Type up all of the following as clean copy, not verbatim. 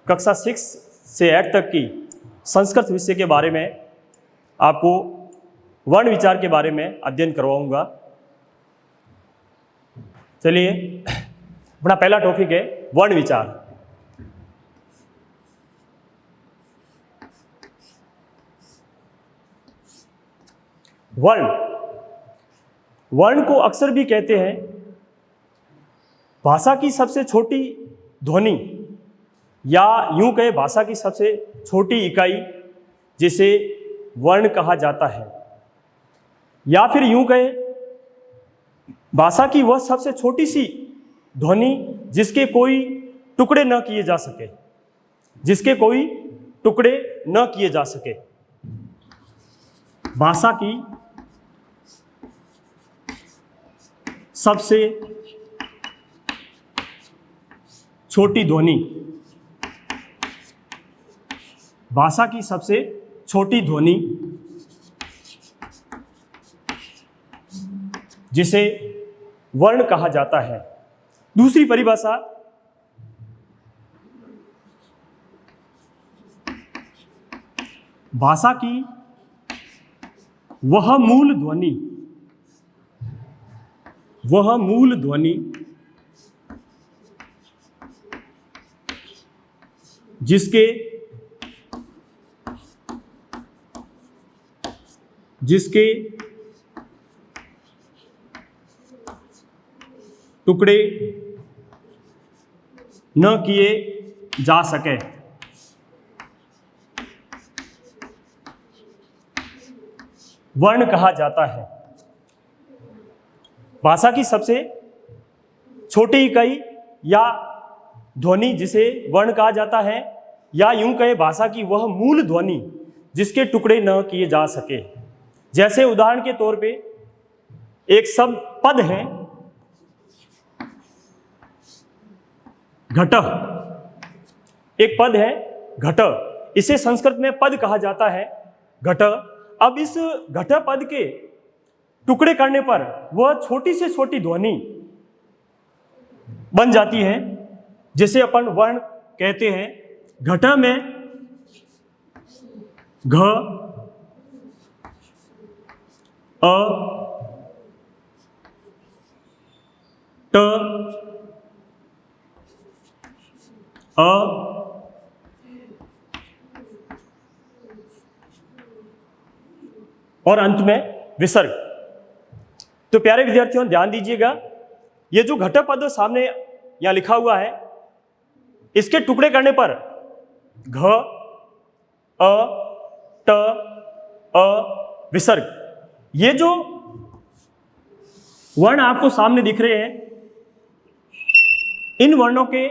कक्षा 6 से 8 तक की संस्कृत विषय के बारे में आपको वर्ण विचार के बारे में अध्ययन करवाऊंगा। चलिए, अपना पहला टॉपिक है वर्ण विचार। वर्ण को अक्सर भी कहते हैं भाषा की सबसे छोटी ध्वनि, या यूं कहे भाषा की सबसे छोटी इकाई जिसे वर्ण कहा जाता है, या फिर यूं कहे भाषा की वह सबसे छोटी सी ध्वनि जिसके कोई टुकड़े न किए जा सके, जिसके कोई टुकड़े न किए जा सके। भाषा की सबसे छोटी ध्वनि, भाषा की सबसे छोटी ध्वनि जिसे वर्ण कहा जाता है। दूसरी परिभाषा, भाषा की वह मूल ध्वनि, वह मूल ध्वनि जिसके टुकड़े न किए जा सके। वर्ण कहा जाता है। भाषा की सबसे छोटी इकाई या ध्वनि जिसे वर्ण कहा जाता है, या यूं कहे भाषा की वह मूल ध्वनि जिसके टुकड़े न किए जा सके। जैसे उदाहरण के तौर पे एक शब्द पद है, घट। एक पद है घट, इसे संस्कृत में पद कहा जाता है, घट। अब इस घट पद के टुकड़े करने पर वह छोटी से छोटी ध्वनि बन जाती है, जिसे अपन वर्ण कहते हैं। घट में घ, अ, ट, अ, और अंत में विसर्ग। तो प्यारे विद्यार्थियों, ध्यान दीजिएगा, ये जो घट पद सामने यहां लिखा हुआ है, इसके टुकड़े करने पर घ, अ, ट, अ, विसर्ग, ये जो वर्ण आपको सामने दिख रहे हैं, इन वर्णों के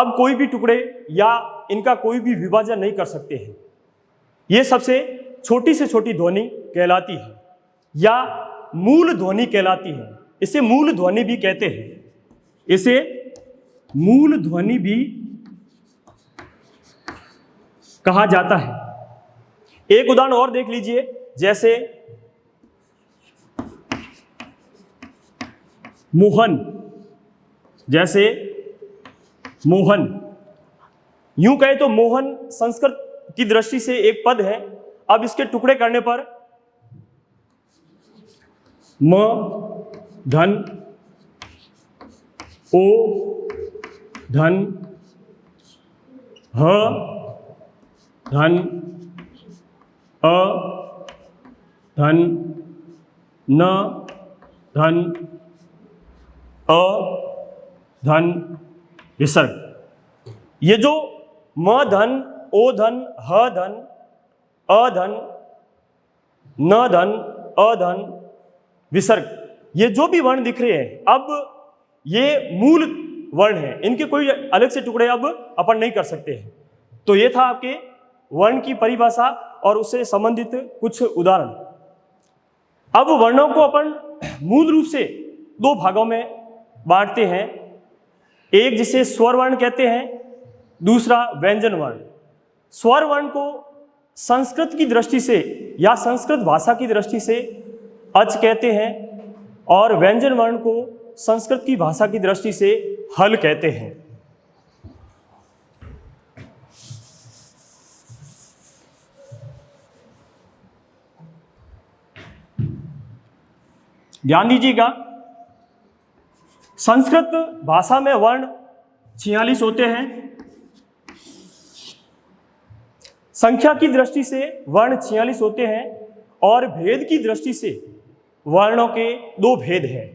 अब कोई भी टुकड़े या इनका कोई भी विभाजन नहीं कर सकते हैं। ये सबसे छोटी से छोटी ध्वनि कहलाती है या मूल ध्वनि कहलाती है। इसे मूल ध्वनि भी कहते हैं, इसे मूल ध्वनि भी कहा जाता है। एक उदाहरण और देख लीजिए, जैसे मोहन, जैसे मोहन, यूं कहे तो मोहन संस्कृत की दृष्टि से एक पद है। अब इसके टुकड़े करने पर म, धन, ओ, धन, ह, धन, अ, धन, न, धन, अ, धन, विसर्ग। ये जो म धन, ओ धन, ह धन, अ धन, न धन, अ धन, विसर्ग, ये जो भी वर्ण दिख रहे हैं, अब ये मूल वर्ण है, इनके कोई अलग से टुकड़े अब अपन नहीं कर सकते हैं। तो ये था आपके वर्ण की परिभाषा और उससे संबंधित कुछ उदाहरण। अब वर्णों को अपन मूल रूप से दो भागों में बांटते हैं, एक जिसे स्वर वर्ण कहते हैं, दूसरा व्यंजन वर्ण। स्वर वर्ण को संस्कृत की दृष्टि से या संस्कृत भाषा की दृष्टि से अच कहते हैं और व्यंजन वर्ण को संस्कृत की भाषा की दृष्टि से हल कहते हैं। ध्यान दीजिएगा, संस्कृत भाषा में वर्ण 46 होते हैं। संख्या की दृष्टि से वर्ण 46 होते हैं और भेद की दृष्टि से वर्णों के 2 भेद हैं।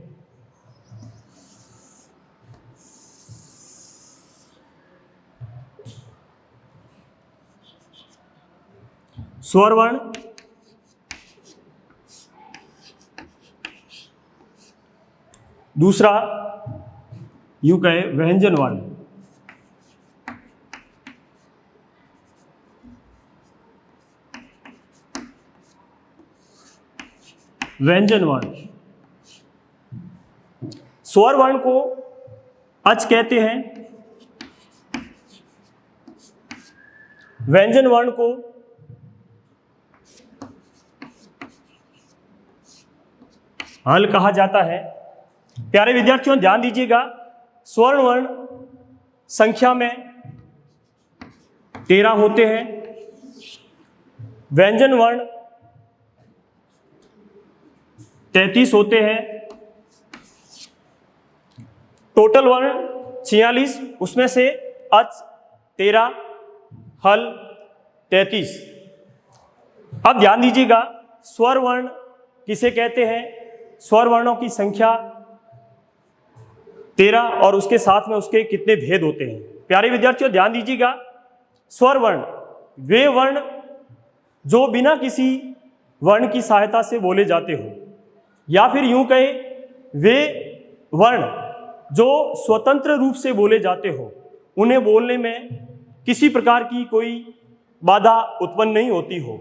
स्वर वर्ण, दूसरा यूं कहे व्यंजन वर्ण। व्यंजन वर्ण, स्वर वर्ण को अच कहते हैं, व्यंजन वर्ण को हल कहा जाता है। प्यारे विद्यार्थियों ध्यान दीजिएगा, स्वर्ण वर्ण संख्या में 13 होते हैं, व्यंजन वर्ण 33 होते हैं, टोटल वर्ण 46, उसमें से अच 13, हल 33। अब ध्यान दीजिएगा, स्वर वर्ण किसे कहते हैं? स्वर वर्णों की संख्या 13 और उसके साथ में उसके कितने भेद होते हैं। प्यारे विद्यार्थियों ध्यान दीजिएगा, स्वर वर्ण वे वर्ण जो बिना किसी वर्ण की सहायता से बोले जाते हो, या फिर यूं कहे वे वर्ण जो स्वतंत्र रूप से बोले जाते हो, उन्हें बोलने में किसी प्रकार की कोई बाधा उत्पन्न नहीं होती हो।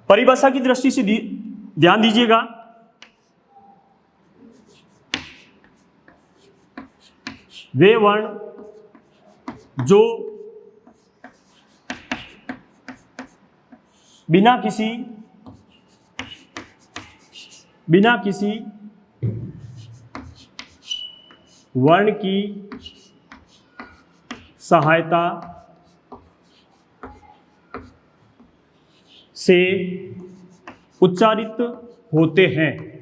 परिभाषा की दृष्टि से ध्यान दीजिएगा, वे वर्ण जो बिना किसी वर्ण की सहायता से उच्चारित होते हैं,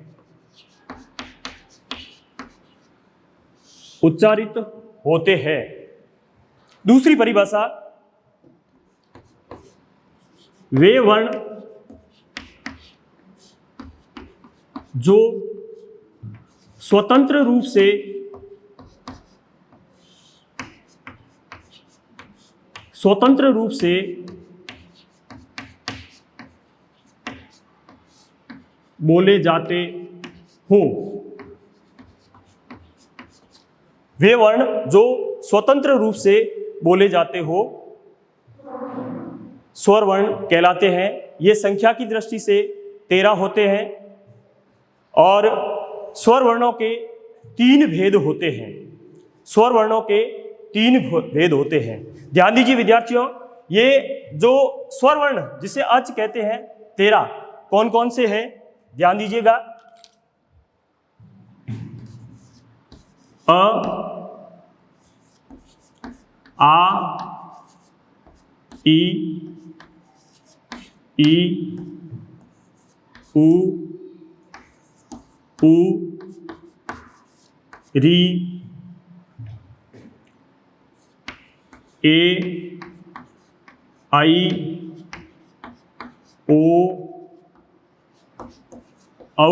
उच्चारित होते हैं। दूसरी परिभाषा, वे वर्ण जो स्वतंत्र रूप से बोले जाते हो। वे वर्ण जो स्वतंत्र रूप से बोले जाते हो स्वर वर्ण कहलाते हैं। ये संख्या की दृष्टि से 13 होते हैं और स्वर वर्णों के 3 भेद होते हैं। स्वर वर्णों के 3 भेद होते हैं। ध्यान दीजिए विद्यार्थियों, ये जो स्वर वर्ण जिसे अच कहते हैं 13 कौन कौन से हैं? ध्यान दीजिएगा, अ, आ, ई, उ, री, ए, आई, ओ, औ,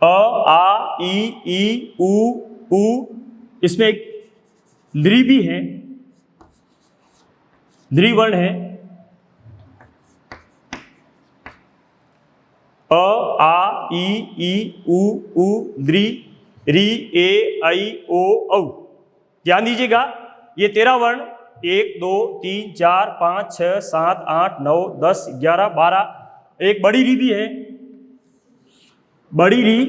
अ, आ, ई, उ, इसमें एक द्रि भी है, द्रि वर्ण है। अ, आ, ई, उ, द्रि, री, ए, आई, ओ, औ। ध्यान दीजिएगा, ये 13 वर्ण 1, 2, 3, 4, 5, 6, 7, 8, 9, 10, 11, 12, एक बड़ी री भी है, बड़ी री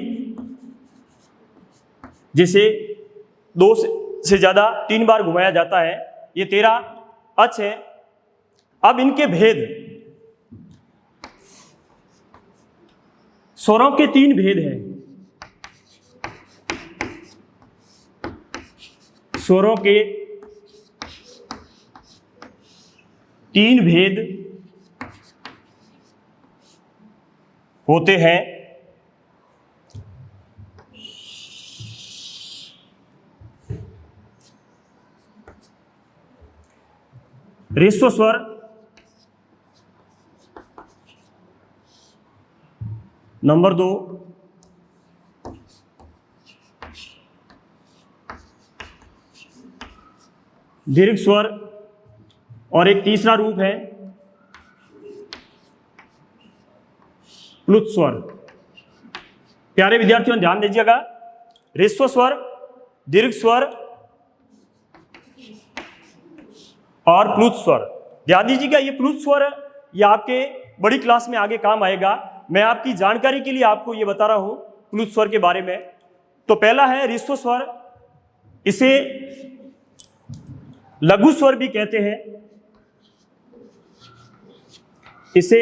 जिसे 2 से ज्यादा 3 बार घुमाया जाता है। ये 13 अच है। अब इनके भेद, स्वरों के 3 भेद हैं। स्वरों के 3 भेद होते हैं। ह्रस्व स्वर, नंबर 2 दीर्घ स्वर, और एक तीसरा रूप है प्लुत स्वर। प्यारे विद्यार्थियों ध्यान दीजिएगा, ह्रस्व स्वर, दीर्घ स्वर और प्लुत स्वर। ध्यान दीजिएगा, ये प्लुत स्वर ये आपके बड़ी क्लास में आगे काम आएगा। मैं आपकी जानकारी के लिए आपको ये बता रहा हूं प्लुत स्वर के बारे में। तो पहला है ह्रस्व स्वर, इसे लघु स्वर भी कहते हैं, इसे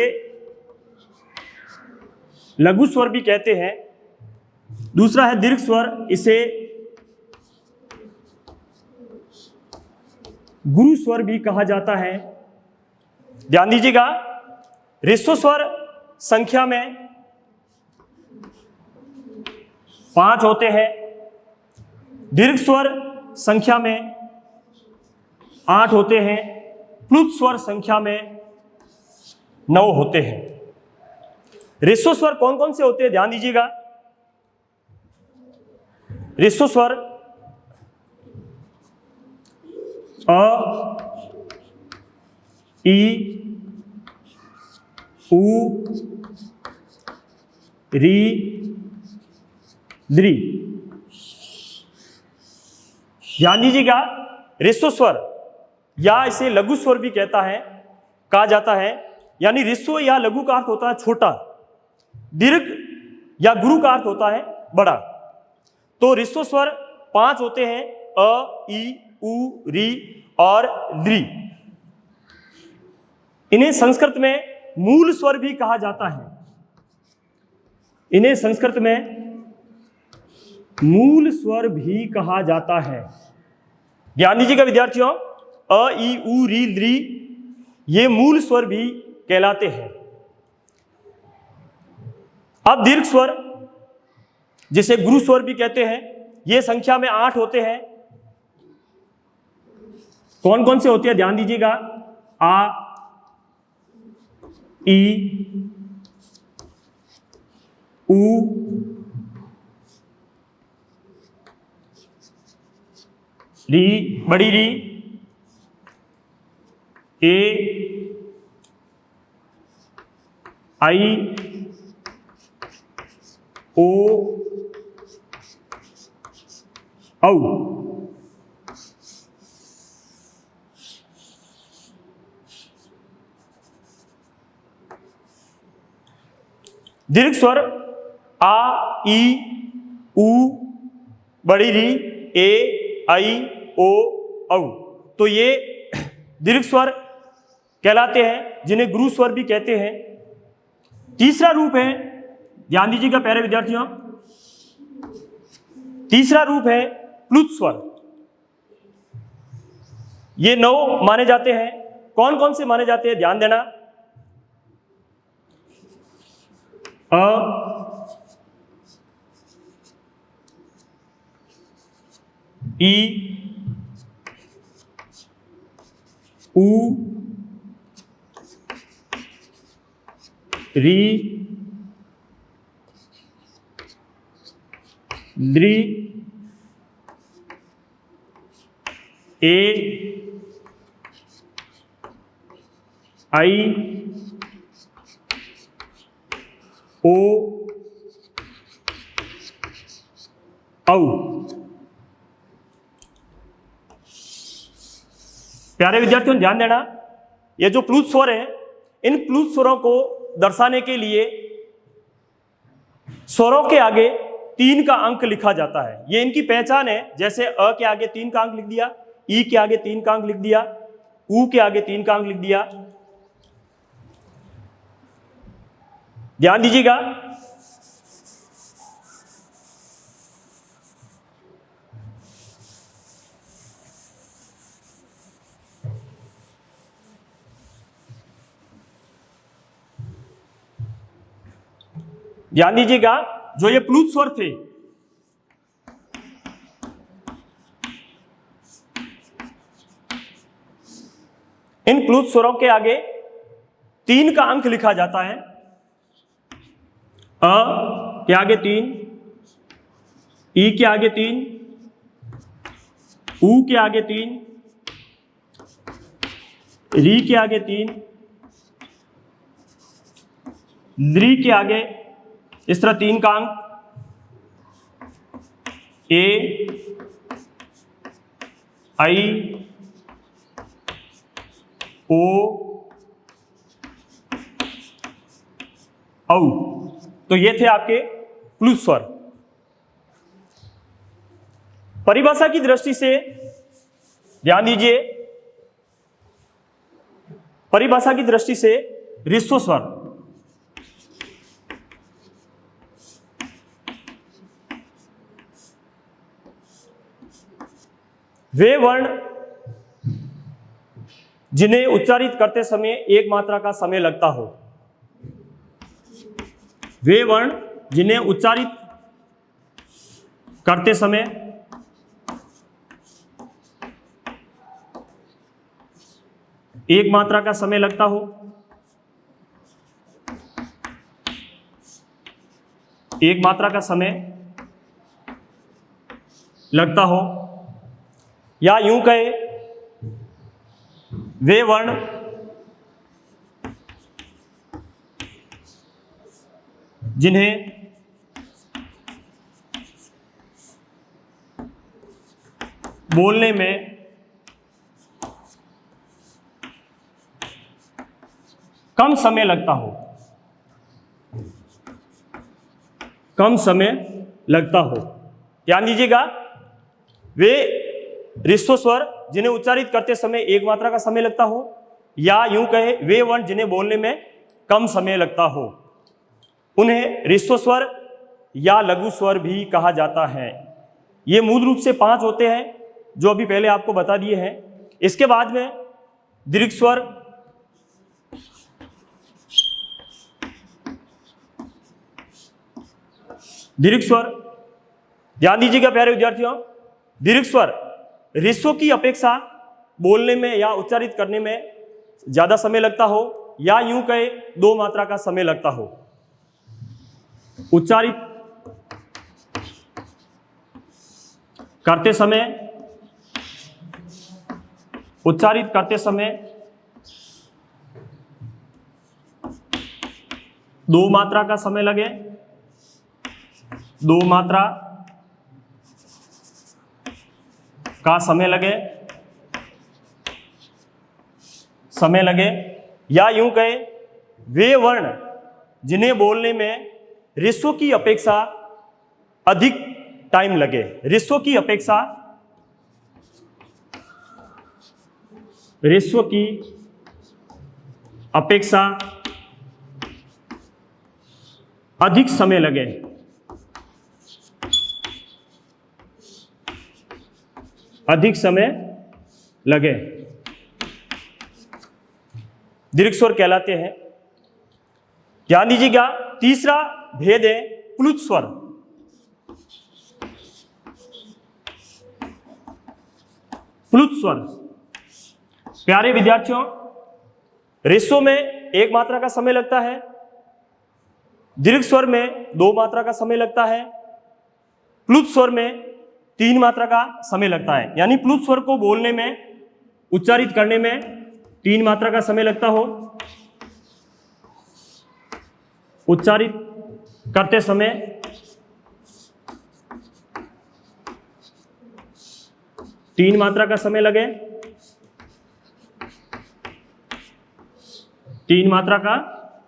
लघु स्वर भी कहते हैं। दूसरा है दीर्घ स्वर, इसे गुरु स्वर भी कहा जाता है। ध्यान दीजिएगा, ह्रस्व स्वर संख्या में 5 होते हैं, दीर्घ स्वर संख्या में 8 होते हैं, प्लुत स्वर संख्या में 9 होते हैं। ह्रस्व स्वर कौन कौन से होते हैं ध्यान दीजिएगा। ह्रस्व स्वर अ, ई, उ, री, द्री। ध्यान दीजिएगा, ह्रस्व स्वर या इसे लघु स्वर भी कहा जाता है। यानी ह्रस्व या लघु का अर्थ होता है छोटा, दीर्घ या गुरु का अर्थ होता है बड़ा। तो ह्रस्व स्वर 5 होते हैं, अ, ई, उ, री और द्री। इन्हें संस्कृत में मूल स्वर भी कहा जाता है। इन्हें संस्कृत में मूल स्वर भी कहा जाता है। ध्यान दीजिएगा विद्यार्थियों, अ, ई, उ, री, द्री ये मूल स्वर भी कहलाते हैं। अब दीर्घ स्वर जिसे गुरु स्वर भी कहते हैं, ये संख्या में 8 होते हैं। कौन कौन से होते हैं ध्यान दीजिएगा, आ, ई, उ, री, बड़ी री, ए, आई, ओ, औ। दीर्घ स्वर आ, ई, उ, बड़ी री, ए, आई, ओ, औ। तो ये दीर्घ स्वर कहलाते हैं, जिन्हें गुरु स्वर भी कहते हैं। तीसरा रूप है, ध्यान दीजिएगा प्यारे विद्यार्थियों, तीसरा रूप है प्लुत स्वर। ये 9 माने जाते हैं। कौन कौन से माने जाते हैं ध्यान देना, अ, ई, उ, री, द्री, ए, आई, ओ, औ। प्यारे विद्यार्थियों ध्यान देना, ये जो प्लुत स्वर है, इन प्लुत स्वरों को दर्शाने के लिए स्वरों के आगे 3 का अंक लिखा जाता है। ये इनकी पहचान है। जैसे अ के आगे 3 का अंक लिख दिया, ई के आगे 3 का अंक लिख दिया, उ के आगे 3 का अंक लिख दिया। ध्यान दीजिएगा, ध्यान दीजिएगा, जो ये प्लुत स्वर थे, इन प्लुत स्वरों के आगे 3 का अंक लिखा जाता है। अ के आगे 3, ई के आगे 3, ऊ के आगे 3, री के आगे 3, द्री के आगे इस तरह 3 का अंक, ए, आई, ओ, औ। तो ये थे आपके प्लुत स्वर। परिभाषा की दृष्टि से ध्यान दीजिए, परिभाषा की दृष्टि से ह्रस्व स्वर वे वर्ण जिन्हें उच्चारित करते समय एक मात्रा का समय लगता हो। वे वर्ण जिन्हें उच्चारित करते समय एक मात्रा का समय लगता हो, एक मात्रा का समय लगता हो, या यूं कहे वे वर्ण जिन्हें बोलने में कम समय लगता हो, कम समय लगता हो। ध्यान दीजिएगा, वे ह्रस्व स्वर जिन्हें उच्चारित करते समय एक मात्रा का समय लगता हो, या यूं कहे वे वर्ण जिन्हें बोलने में कम समय लगता हो, उन्हें ह्रस्व स्वर या लघु स्वर भी कहा जाता है। ये मूल रूप से 5 होते हैं जो अभी पहले आपको बता दिए हैं। इसके बाद में दीर्घ स्वर, दीर्घ स्वर, ध्यान दीजिएगा प्यारे विद्यार्थियों, दीर्घ स्वर ह्रस्व की अपेक्षा बोलने में या उच्चारित करने में ज्यादा समय लगता हो, या यूं कहे 2 मात्रा का समय लगता हो। उच्चारित करते समय, उच्चारित करते समय 2 मात्रा का समय लगे, 2 मात्रा का समय लगे, समय लगे, या यूं कहे वे वर्ण जिन्हें बोलने में ह्रस्व की अपेक्षा अधिक टाइम लगे, ह्रस्व की अपेक्षा, ह्रस्व की अपेक्षा अधिक समय लगे, अधिक समय लगे, दीर्घ स्वर कहलाते हैं। ध्यान दीजिएगा, तीसरा भेद है प्लुत स्वर। प्लुत स्वर, प्यारे विद्यार्थियों, ह्रस्व में 1 मात्रा का समय लगता है, दीर्घ स्वर में 2 मात्रा का समय लगता है, प्लुत स्वर में 3 मात्रा का समय लगता है। यानी प्लुत स्वर को बोलने में, उच्चारित करने में 3 मात्रा का समय लगता हो, उच्चारित करते समय 3 मात्रा का समय लगे, 3 मात्रा का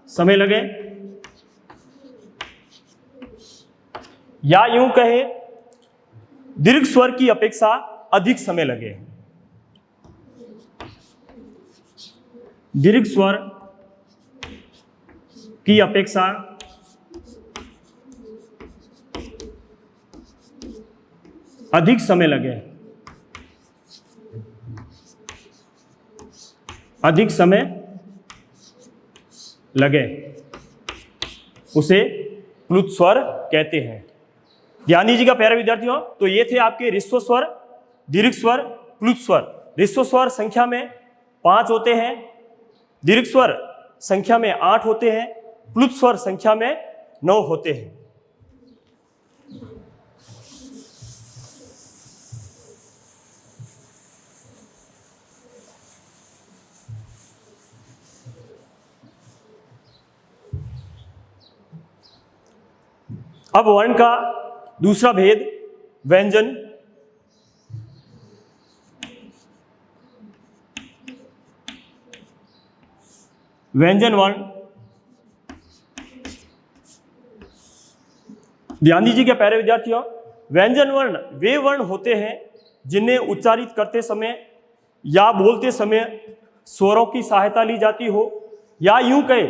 समय लगे, या यूं कहे दीर्घ स्वर की अपेक्षा अधिक समय लगे। दीर्घ स्वर की अपेक्षा अधिक समय लगे, अधिक समय लगे, उसे प्लुत स्वर कहते हैं। ध्यान दीजिएगा प्यारे विद्यार्थियों, तो ये थे आपके ह्रस्व स्वर, दीर्घ स्वर, प्लुत स्वर। ह्रस्व स्वर संख्या में 5 होते हैं, दीर्घ स्वर संख्या में 8 होते हैं, प्लुत स्वर संख्या में 9 होते हैं। अब वर्ण का दूसरा भेद व्यंजन। व्यंजन वर्ण, ध्यान दीजिएगा प्यारे विद्यार्थियों, व्यंजन वर्ण वे वर्ण होते हैं जिन्हें उच्चारित करते समय या बोलते समय स्वरों की सहायता ली जाती हो, या यूं कहे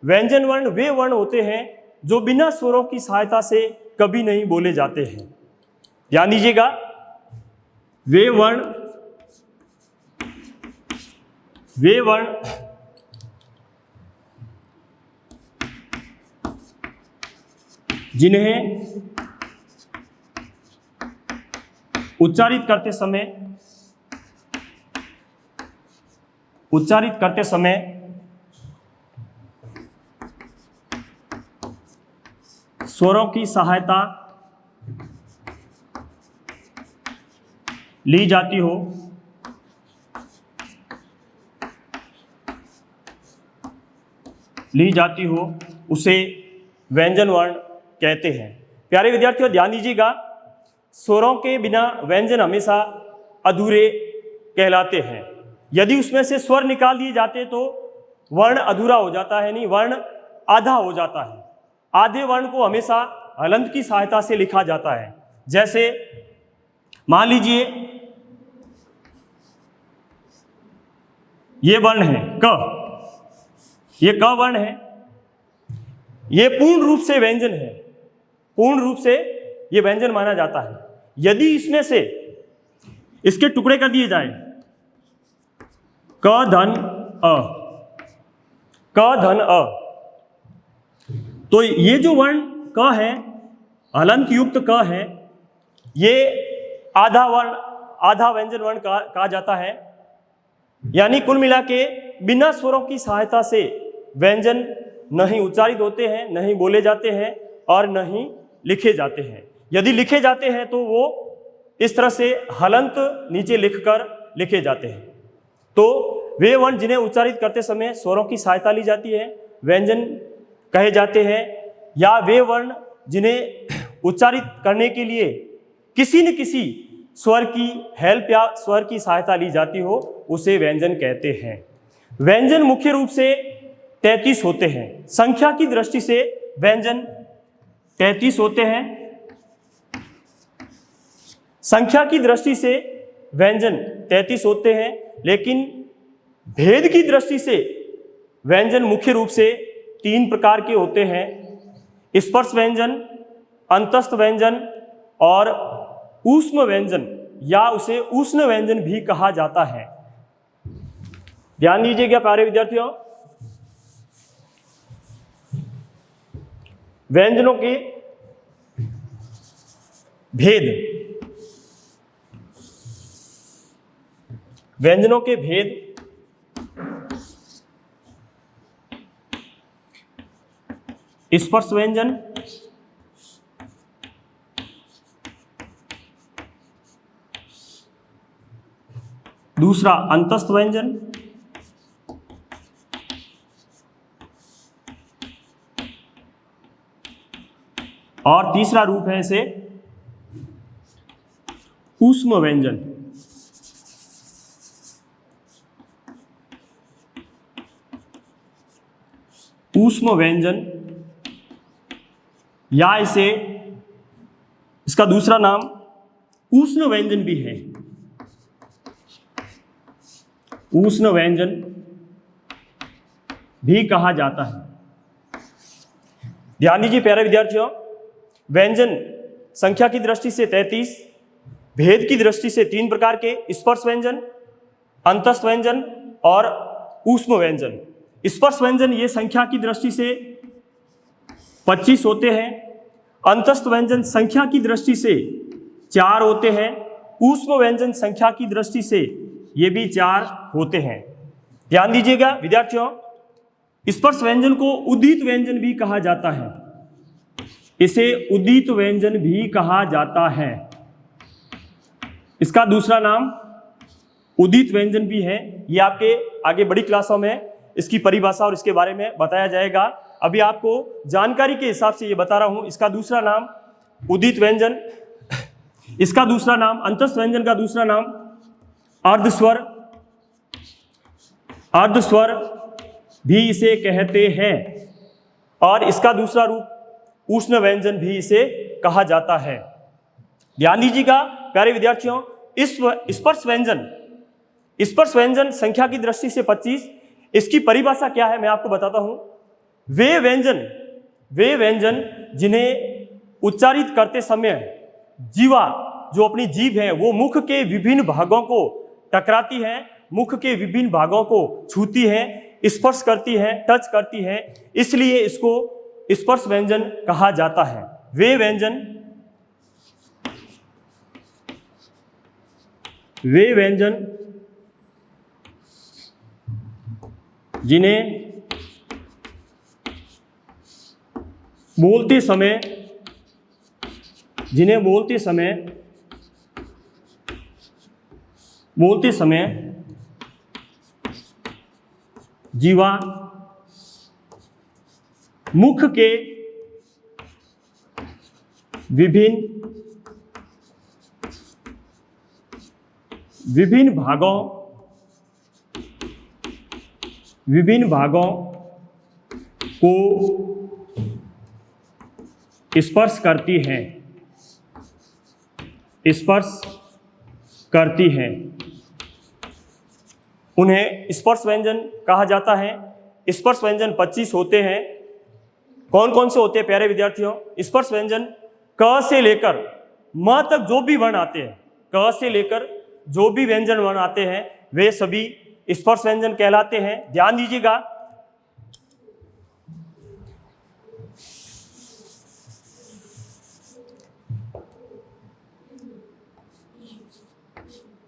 व्यंजन वर्ण वे वर्ण होते हैं जो बिना स्वरों की सहायता से कभी नहीं बोले जाते हैं। ध्यान दीजिएगा, वे वर्ण जिन्हें उच्चारित करते समय स्वरों की सहायता ली जाती हो, उसे व्यंजन वर्ण कहते हैं। प्यारे विद्यार्थियों ध्यान दीजिएगा, स्वरों के बिना व्यंजन हमेशा अधूरे कहलाते हैं। यदि उसमें से स्वर निकाल दिए जाते तो वर्ण अधूरा हो जाता है, नहीं वर्ण आधा हो जाता है। आधे वर्ण को हमेशा हलंत की सहायता से लिखा जाता है। जैसे मान लीजिए ये वर्ण है क, ये क वर्ण है, ये पूर्ण रूप से व्यंजन है, पूर्ण रूप से ये व्यंजन माना जाता है। यदि इसमें से इसके टुकड़े कर दिए जाए क धन अ, क धन अ, तो ये जो वर्ण क है, हलंत युक्त क है, ये आधा व्यंजन वर्ण कहा जाता है। यानी कुल मिला के बिना स्वरों की सहायता से व्यंजन नहीं उच्चारित होते हैं, नहीं बोले जाते हैं और नहीं लिखे जाते हैं। यदि लिखे जाते हैं तो वो इस तरह से हलंत नीचे लिखकर लिखे जाते हैं। तो वे वर्ण जिन्हें उच्चारित करते समय स्वरों की सहायता ली जाती है व्यंजन कहे जाते हैं, या वे वर्ण जिन्हें उच्चारित करने के लिए किसी न किसी स्वर की हेल्प या स्वर की सहायता ली जाती हो, उसे व्यंजन कहते हैं। व्यंजन मुख्य रूप से 33 होते हैं। संख्या की दृष्टि से व्यंजन 33 होते हैं। संख्या की दृष्टि से व्यंजन 33 होते हैं, लेकिन भेद की दृष्टि से व्यंजन मुख्य रूप से 3 प्रकार के होते हैं: स्पर्श व्यंजन, अंतस्थ व्यंजन और ऊष्म व्यंजन, या उसे उष्ण व्यंजन भी कहा जाता है। ध्यान दीजिएगा प्यारे विद्यार्थियों, व्यंजनों के भेद, व्यंजनों के भेद स्पर्श व्यंजन, दूसरा अंतस्थ व्यंजन, और तीसरा रूप है इसे ऊष्म व्यंजन। ऊष्म व्यंजन, या इसे इसका दूसरा नाम उष्ण व्यंजन भी है। उष्ण व्यंजन भी कहा जाता है। ध्यान दीजिए प्यारे विद्यार्थियों, व्यंजन संख्या की दृष्टि से 33, भेद की दृष्टि से 3 प्रकार के: स्पर्श व्यंजन, अंतस्थ व्यंजन और ऊष्म व्यंजन। स्पर्श व्यंजन ये संख्या की दृष्टि से 25 होते हैं। अंतस्थ व्यंजन संख्या की दृष्टि से 4 होते हैं। ऊष्म व्यंजन संख्या की दृष्टि से ये भी 4 होते हैं। ध्यान दीजिएगा विद्यार्थियों, स्पर्श व्यंजन को उदित व्यंजन भी कहा जाता है, इसे उदित व्यंजन भी कहा जाता है। इसका दूसरा नाम उदित व्यंजन भी है। ये आपके आगे बड़ी क्लासों में इसकी परिभाषा और इसके बारे में बताया जाएगा। अभी आपको जानकारी के हिसाब से ये बता रहा हूं। इसका दूसरा नाम उदित व्यंजन, इसका दूसरा नाम अंतस्थ व्यंजन का दूसरा नाम अर्धस्वर, अर्धस्वर भी इसे कहते हैं, और इसका दूसरा रूप उष्ण व्यंजन भी इसे कहा जाता है। ध्यान दीजिएगा प्यारे विद्यार्थियों, इस स्पर्श व्यंजन संख्या की दृष्टि से 25। इसकी परिभाषा क्या है मैं आपको बताता हूं। वे व्यंजन जिन्हें उच्चारित करते समय जीवा जो अपनी जीभ है वो मुख के विभिन्न भागों को टकराती है, मुख के विभिन्न भागों को छूती है, स्पर्श करती है, टच करती है, इसलिए इसको स्पर्श व्यंजन कहा जाता है। वे व्यंजन जिन्हें बोलते समय जीवा मुख के विभिन्न भागों को स्पर्श करती है, उन्हें स्पर्श व्यंजन कहा जाता है। स्पर्श व्यंजन 25 होते हैं। कौन कौन से होते हैं प्यारे विद्यार्थियों? स्पर्श व्यंजन क से लेकर म तक जो भी वर्ण आते हैं, क से लेकर जो भी व्यंजन वर्ण आते हैं वे सभी स्पर्श व्यंजन कहलाते हैं। ध्यान दीजिएगा,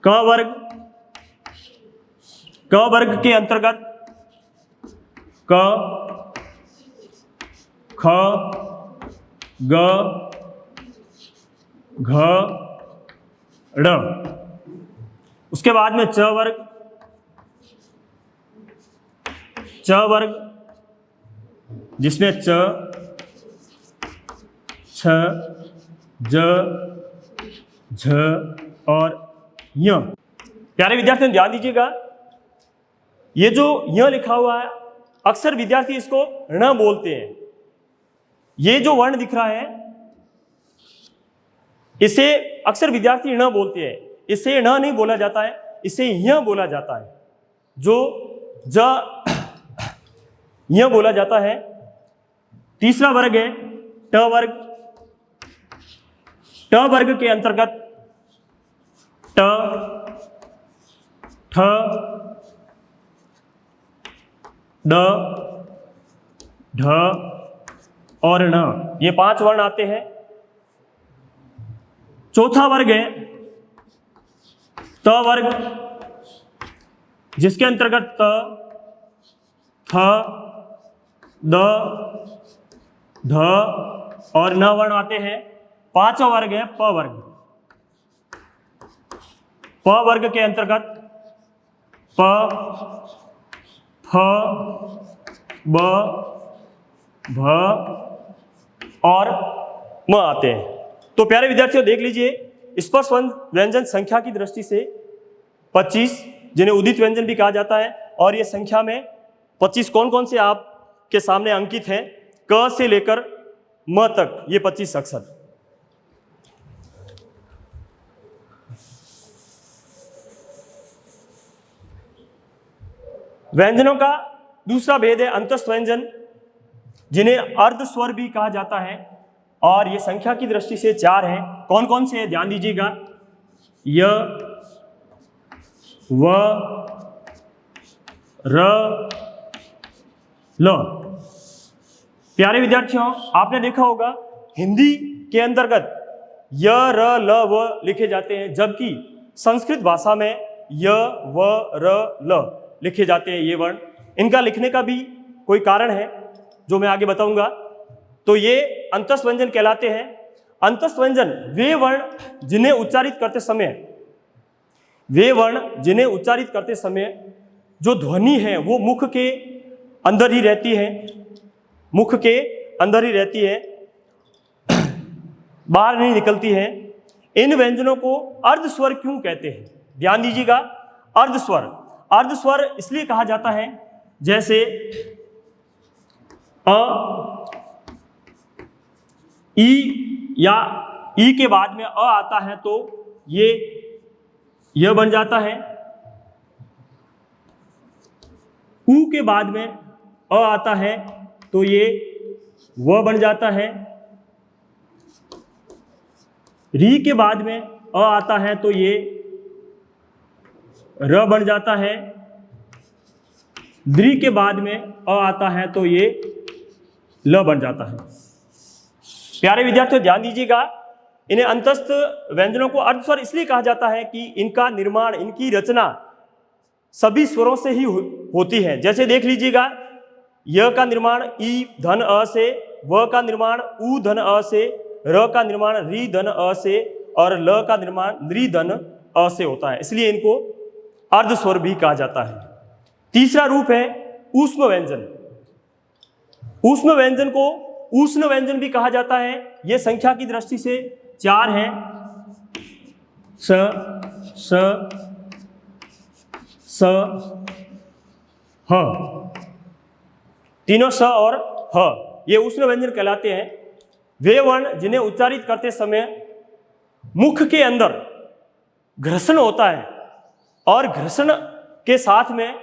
क वर्ग के अंतर्गत क, ख, ग, घ, ड़। उसके बाद में च वर्ग जिसमें च, छ, ज, झ और य। प्यारे विद्यार्थी ध्यान दीजिएगा, ये जो य लिखा हुआ है अक्सर विद्यार्थी इसको ण बोलते हैं। ये जो वर्ण दिख रहा है इसे अक्सर विद्यार्थी ण बोलते हैं। इसे ण नहीं बोला जाता है, इसे य बोला जाता है। जो य बोला जाता है। तीसरा वर्ग है ट वर्ग। ट वर्ग के अंतर्गत ट, ठ, ड, ढ और ण, ये 5 वर्ण आते हैं। चौथा वर्ग है त वर्ग, जिसके अंतर्गत त, थ, द, ध और न वर्ण आते हैं। 5वां वर्ग है प वर्ग। प वर्ग के अंतर्गत प, फ, ब, भ और म आते हैं। तो प्यारे विद्यार्थियों देख लीजिए, स्पर्श व्यंजन संख्या की दृष्टि से 25 जिन्हें उदित व्यंजन भी कहा जाता है, और ये संख्या में 25 कौन कौन से आपके सामने अंकित हैं, क से लेकर म तक ये 25 अक्षर। व्यंजनों का दूसरा भेद है अंतस्थ व्यंजन, जिन्हें अर्धस्वर भी कहा जाता है, और ये संख्या की दृष्टि से 4 हैं। कौन कौन से हैं ध्यान दीजिएगा, य, व, र, ल। प्यारे विद्यार्थियों आपने देखा होगा हिंदी के अंतर्गत य, र, ल, व लिखे जाते हैं, जबकि संस्कृत भाषा में य, व, र, ल लिखे जाते हैं ये वर्ण। इनका लिखने का भी कोई कारण है जो मैं आगे बताऊंगा। तो ये अंतस्थ व्यंजन कहलाते हैं। अंतस्थ व्यंजन वे वर्ण जिन्हें उच्चारित करते समय जो ध्वनि है वो मुख के अंदर ही रहती है, बाहर नहीं निकलती है। इन व्यंजनों को अर्धस्वर क्यों कहते हैं? ध्यान दीजिएगा, अर्धस्वर इसलिए कहा जाता है, जैसे अ, ई या ई के बाद में अ आता है तो यह बन जाता है। ऊ के बाद में अ आता है तो ये व बन जाता है। री के बाद में अ आता है तो ये र बन जाता है। द्री के बाद में अ आता है तो ये ल बन जाता है। प्यारे विद्यार्थियों ध्यान दीजिएगा, इन्हें अंतस्थ व्यंजनों को अर्धस्वर इसलिए कहा जाता है कि इनका निर्माण, इनकी रचना सभी स्वरों से ही होती है। जैसे देख लीजिएगा, य का निर्माण ई धन अ से, व का निर्माण उ धन अ से, र का निर्माण री धन अ से और ल का निर्माण री धन अ से होता है, इसलिए इनको अर्धस्वर भी कहा जाता है। तीसरा रूप है ऊष्म व्यंजन। ऊष्म व्यंजन को ऊष्ण व्यंजन भी कहा जाता है। यह संख्या की दृष्टि से 4 हैं। स ह, तीनों स और ह ये ऊष्ण व्यंजन कहलाते हैं। वे वर्ण जिन्हें उच्चारित करते समय मुख के अंदर घर्षण होता है और घर्षण के साथ में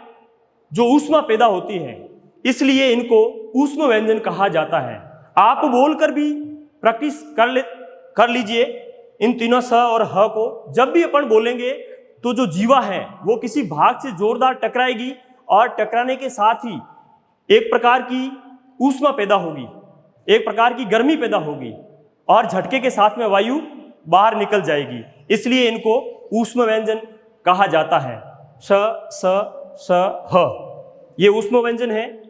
जो ऊष्मा पैदा होती है, इसलिए इनको ऊष्म व्यंजन कहा जाता है। आप बोलकर भी प्रैक्टिस कर लीजिए इन तीनों स और ह को। जब भी अपन बोलेंगे तो जो जीवा है वो किसी भाग से जोरदार टकराएगी और टकराने के साथ ही एक प्रकार की ऊष्मा पैदा होगी, एक प्रकार की गर्मी पैदा होगी और झटके के साथ में वायु बाहर निकल जाएगी, इसलिए इनको ऊष्म व्यंजन कहा जाता है। स ह ये ऊष्म व्यंजन है।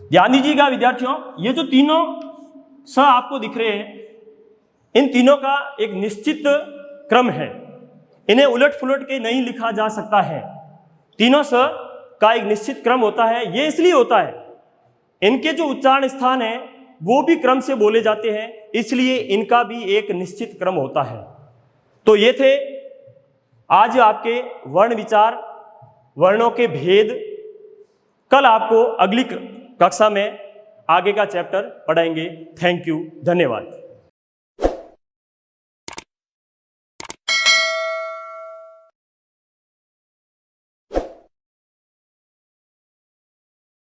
ध्यान दीजिएगा विद्यार्थियों, ये जो तीनों स आपको दिख रहे हैं, इन तीनों का एक निश्चित क्रम है, इन्हें उलट पुलट के नहीं लिखा जा सकता है। तीनों स का एक निश्चित क्रम होता है। ये इसलिए होता है, इनके जो उच्चारण स्थान है वो भी क्रम से बोले जाते हैं, इसलिए इनका भी एक निश्चित क्रम होता है। तो ये थे आज आपके वर्ण विचार, वर्णों के भेद। कल आपको अगली कक्षा में आगे का चैप्टर पढ़ाएंगे। थैंक यू, धन्यवाद।